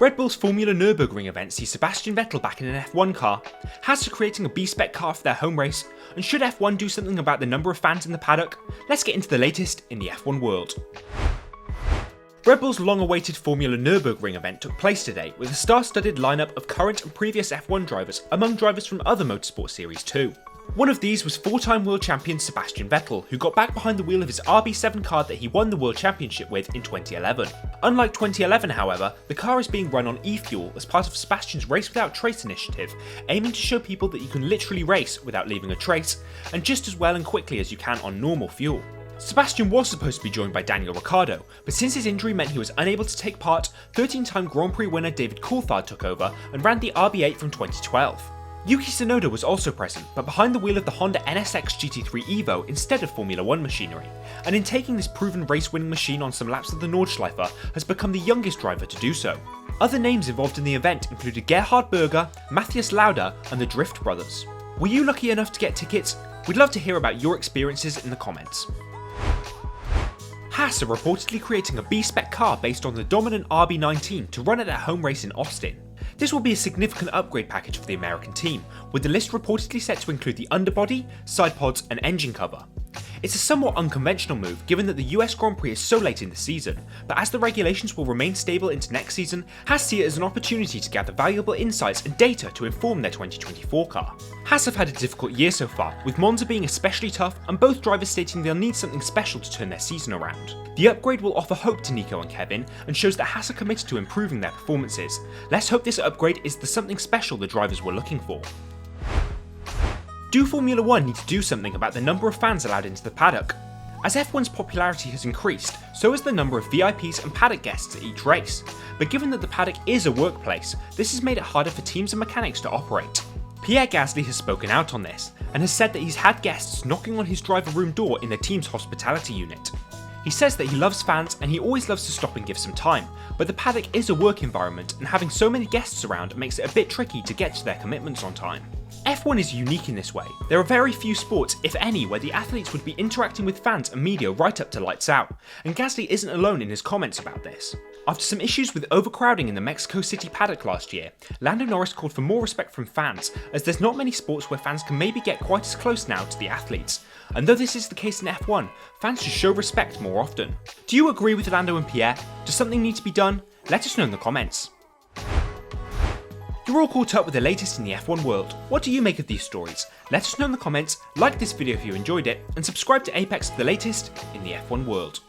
Red Bull's Formula Nurburgring event sees Sebastian Vettel back in an F1 car, Haas are creating a B-spec car for their home race, and should F1 do something about the number of fans in the paddock? Let's get into the latest in the F1 world. Red Bull's long-awaited Formula Nurburgring event took place today with a star-studded lineup of current and previous F1 drivers among drivers from other motorsport series too. One of these was four-time world champion Sebastian Vettel, who got back behind the wheel of his RB7 car that he won the world championship with in 2011. Unlike 2011 however, the car is being run on e-fuel as part of Sebastian's Race Without Trace initiative, aiming to show people that you can literally race without leaving a trace, and just as well and quickly as you can on normal fuel. Sebastian was supposed to be joined by Daniel Ricciardo, but since his injury meant he was unable to take part, 13-time Grand Prix winner David Coulthard took over and ran the RB8 from 2012. Yuki Tsunoda was also present, but behind the wheel of the Honda NSX GT3 Evo instead of Formula 1 machinery, and in taking this proven race-winning machine on some laps of the Nordschleife, has become the youngest driver to do so. Other names involved in the event included Gerhard Berger, Matthias Lauda, and the Drift brothers. Were you lucky enough to get tickets? We'd love to hear about your experiences in the comments. Haas are reportedly creating a B-spec car based on the dominant RB19 to run at their home race in Austin. This will be a significant upgrade package for the American team, with the list reportedly set to include the underbody, side pods, and engine cover. It's a somewhat unconventional move given that the US Grand Prix is so late in the season, but as the regulations will remain stable into next season, Haas see it as an opportunity to gather valuable insights and data to inform their 2024 car. Haas have had a difficult year so far, with Monza being especially tough and both drivers stating they'll need something special to turn their season around. The upgrade will offer hope to Nico and Kevin and shows that Haas are committed to improving their performances. Let's hope this upgrade is the something special the drivers were looking for. Do Formula 1 need to do something about the number of fans allowed into the paddock? As F1's popularity has increased, so has the number of VIPs and paddock guests at each race. But given that the paddock is a workplace, this has made it harder for teams and mechanics to operate. Pierre Gasly has spoken out on this, and has said that he's had guests knocking on his driver room door in the team's hospitality unit. He says that he loves fans and he always loves to stop and give some time, but the paddock is a work environment and having so many guests around makes it a bit tricky to get to their commitments on time. F1 is unique in this way. There are very few sports, if any, where the athletes would be interacting with fans and media right up to lights out, and Gasly isn't alone in his comments about this. After some issues with overcrowding in the Mexico City paddock last year, Lando Norris called for more respect from fans, as there's not many sports where fans can maybe get quite as close now to the athletes. And though this is the case in F1, fans should show respect more often. Do you agree with Lando and Pierre? Does something need to be done? Let us know in the comments. You're all caught up with the latest in the F1 world. What do you make of these stories? Let us know in the comments, like this video if you enjoyed it, and subscribe to Apex for the latest in the F1 world.